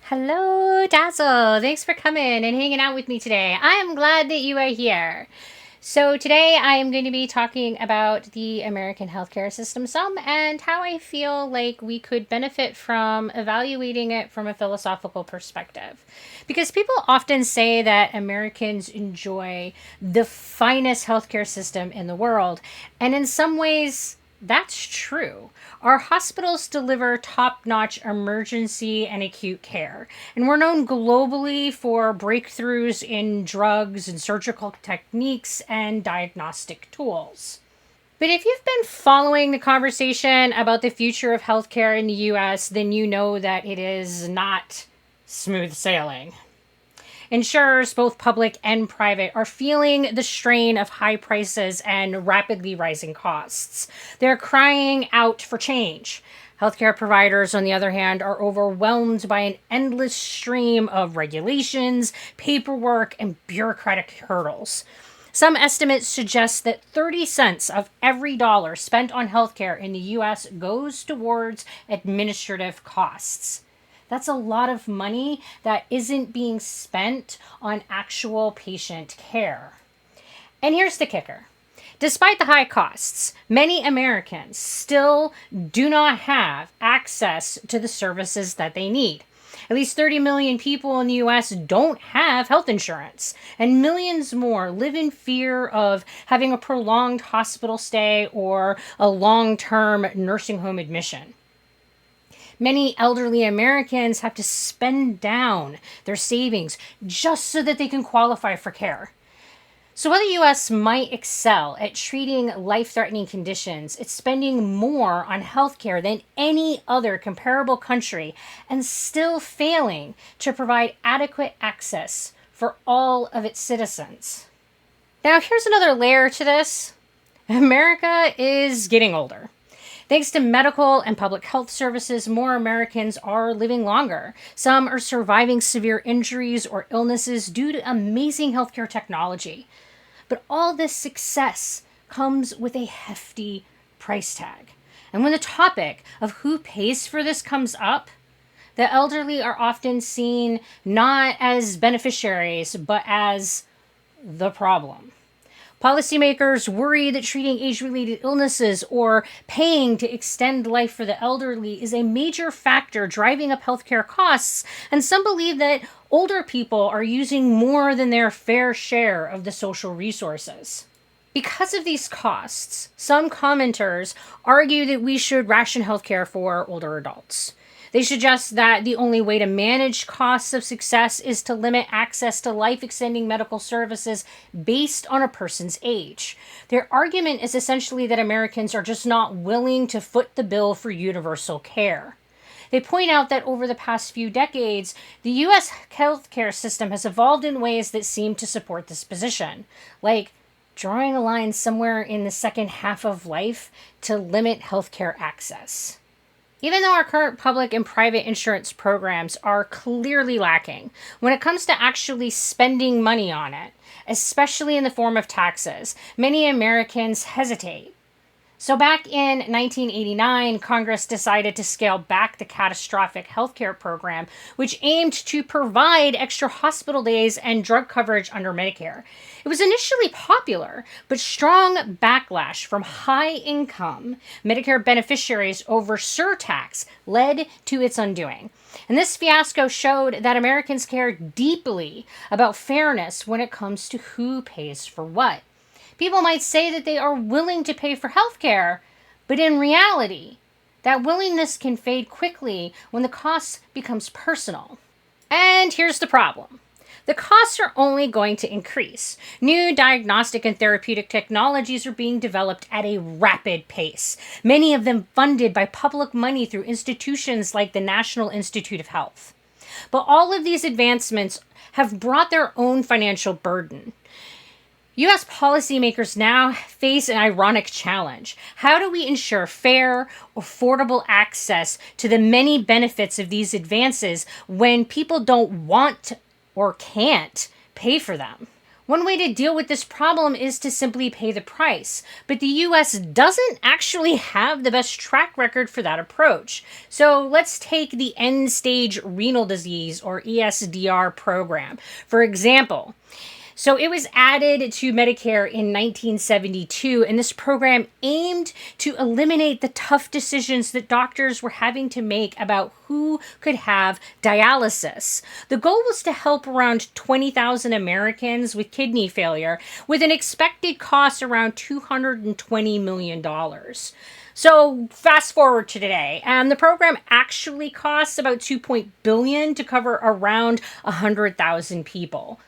Hello, Dazzle. Thanks for coming and hanging out with me today. I am glad that you are here. So, today I am going to be talking about the American healthcare system some and how I feel like we could benefit from evaluating it from a philosophical perspective. Because people often say that Americans enjoy the finest healthcare system in the world, and in some ways, that's true. Our hospitals deliver top notch emergency and acute care, and we're known globally for breakthroughs in drugs and surgical techniques and diagnostic tools. But if you've been following the conversation about the future of healthcare in the US, then you know that it is not smooth sailing. Insurers, both public and private, are feeling the strain of high prices and rapidly rising costs. They're crying out for change. Healthcare providers, on the other hand, are overwhelmed by an endless stream of regulations, paperwork, and bureaucratic hurdles. Some estimates suggest that 30 cents of every dollar spent on healthcare in the US goes towards administrative costs. That's a lot of money that isn't being spent on actual patient care. And here's the kicker. Despite the high costs, many Americans still do not have access to the services that they need. At least 30 million people in the US don't have health insurance, and millions more live in fear of having a prolonged hospital stay or a long term nursing home admission. Many elderly Americans have to spend down their savings just so that they can qualify for care. So while the US might excel at treating life threatening conditions, it's spending more on healthcare than any other comparable country and still failing to provide adequate access for all of its citizens. Now, here's another layer to this. America is getting older. Thanks to medical and public health services, more Americans are living longer. Some are surviving severe injuries or illnesses due to amazing healthcare technology. But all this success comes with a hefty price tag. And when the topic of who pays for this comes up, the elderly are often seen not as beneficiaries, but as the problem. Policymakers worry that treating age related illnesses or paying to extend life for the elderly is a major factor driving up healthcare costs, and some believe that older people are using more than their fair share of the social resources. Because of these costs, some commenters argue that we should ration healthcare for older adults. They suggest that the only way to manage costs of success is to limit access to life extending medical services based on a person's age. Their argument is essentially that Americans are just not willing to foot the bill for universal care. They point out that over the past few decades, the US healthcare system has evolved in ways that seem to support this position, like drawing a line somewhere in the second half of life to limit healthcare access. Even though our current public and private insurance programs are clearly lacking when it comes to actually spending money on it, especially in the form of taxes, many Americans hesitate. So back in 1989, Congress decided to scale back the catastrophic healthcare program, which aimed to provide extra hospital days and drug coverage under Medicare. It was initially popular, but strong backlash from high-income Medicare beneficiaries over surtax led to its undoing. And this fiasco showed that Americans care deeply about fairness when it comes to who pays for what. People might say that they are willing to pay for healthcare, but in reality, that willingness can fade quickly when the cost becomes personal. And here's the problem. The costs are only going to increase. New diagnostic and therapeutic technologies are being developed at a rapid pace, many of them funded by public money through institutions like the National Institute of Health. But all of these advancements have brought their own financial burden. U.S. policymakers now face an ironic challenge. How do we ensure fair, affordable access to the many benefits of these advances when people don't want or can't pay for them? One way to deal with this problem is to simply pay the price, but the US doesn't actually have the best track record for that approach. So let's take the end stage renal disease or ESDR program. For example, so it was added to Medicare in 1972, and this program aimed to eliminate the tough decisions that doctors were having to make about who could have dialysis. The goal was to help around 20,000 Americans with kidney failure with an expected cost around $220 million. So fast forward to today, and the program actually costs about $2 billion to cover around 100,000 people.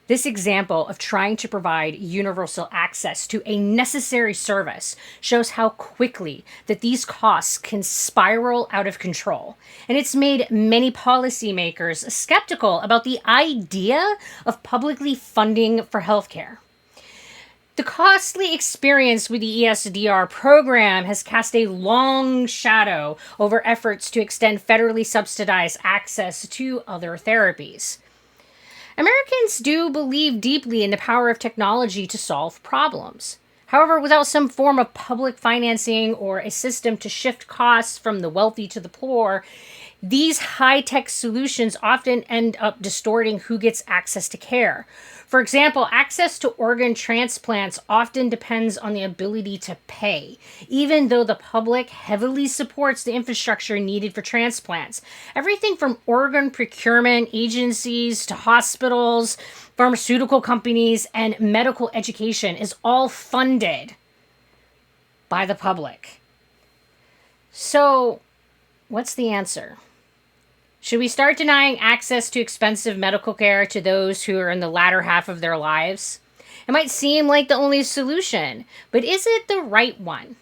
This example of trying to provide universal access to a necessary service shows how quickly that these costs can spiral out of control. And it's made many policymakers skeptical about the idea of publicly funding for healthcare. The costly experience with the ESDR program has cast a long shadow over efforts to extend federally subsidized access to other therapies. Americans do believe deeply in the power of technology to solve problems. However, without some form of public financing or a system to shift costs from the wealthy to the poor, these high-tech solutions often end up distorting who gets access to care. For example, access to organ transplants often depends on the ability to pay, even though the public heavily supports the infrastructure needed for transplants. Everything from organ procurement agencies to hospitals, pharmaceutical companies, and medical education is all funded by the public. So, what's the answer? Should we start denying access to expensive medical care to those who are in the latter half of their lives? It might seem like the only solution, but is it the right one?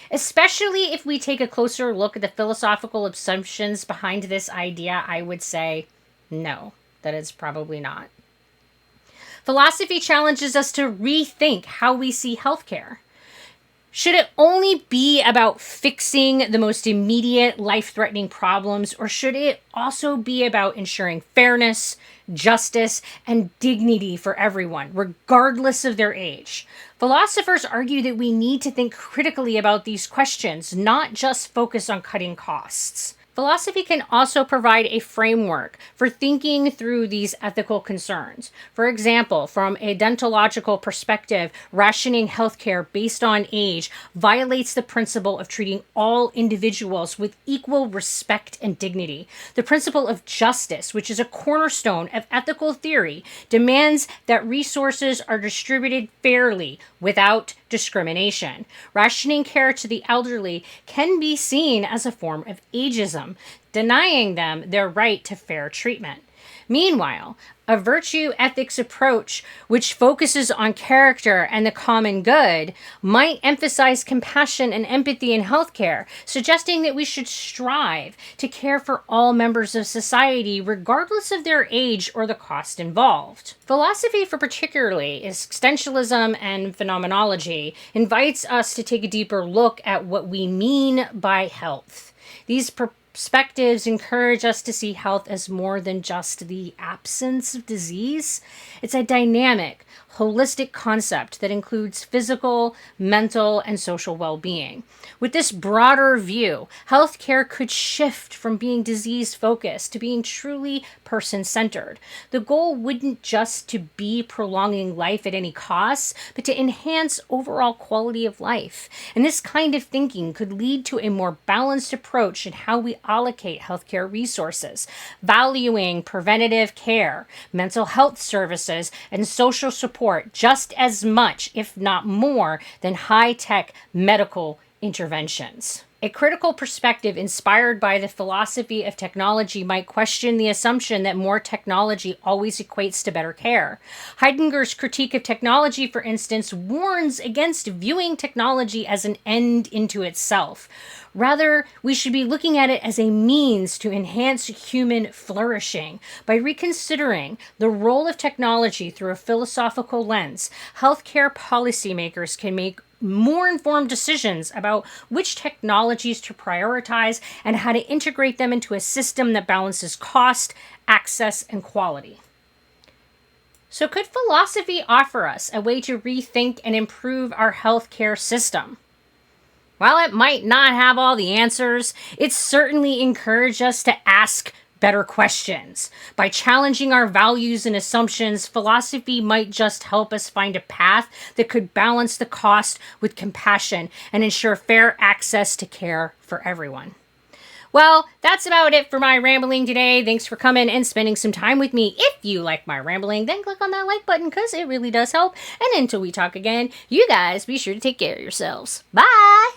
Especially if we take a closer look at the philosophical assumptions behind this idea, I would say no, that it's probably not. Philosophy challenges us to rethink how we see healthcare. Should it only be about fixing the most immediate life-threatening problems, or should it also be about ensuring fairness, justice, and dignity for everyone, regardless of their age? Philosophers argue that we need to think critically about these questions, not just focus on cutting costs. Philosophy can also provide a framework for thinking through these ethical concerns. For example, from a deontological perspective, rationing healthcare based on age violates the principle of treating all individuals with equal respect and dignity. The principle of justice, which is a cornerstone of ethical theory, demands that resources are distributed fairly without discrimination. Rationing care to the elderly can be seen as a form of ageism, denying them their right to fair treatment. Meanwhile, a virtue ethics approach which focuses on character and the common good might emphasize compassion and empathy in healthcare, suggesting that we should strive to care for all members of society regardless of their age or the cost involved. Philosophy, for particularly existentialism and phenomenology, invites us to take a deeper look at what we mean by health. These perspectives encourage us to see health as more than just the absence of disease. It's a dynamic, holistic concept that includes physical, mental, and social well-being. With this broader view, healthcare could shift from being disease-focused to being truly person-centered. The goal wouldn't just to be prolonging life at any cost, but to enhance overall quality of life. And this kind of thinking could lead to a more balanced approach in how we allocate healthcare resources, valuing preventative care, mental health services, and social support just as much, if not more, than high-tech medical interventions. A critical perspective inspired by the philosophy of technology might question the assumption that more technology always equates to better care. Heidegger's critique of technology, for instance, warns against viewing technology as an end into itself. Rather, we should be looking at it as a means to enhance human flourishing. By reconsidering the role of technology through a philosophical lens, healthcare policymakers can make more informed decisions about which technologies to prioritize and how to integrate them into a system that balances cost, access, and quality. So, could philosophy offer us a way to rethink and improve our healthcare system? While it might not have all the answers, it certainly encourages us to ask better questions. By challenging our values and assumptions, philosophy might just help us find a path that could balance the cost with compassion and ensure fair access to care for everyone. Well, that's about it for my rambling today. Thanks for coming and spending some time with me. If you like my rambling, then click on that like button because it really does help. And until we talk again, you guys be sure to take care of yourselves. Bye!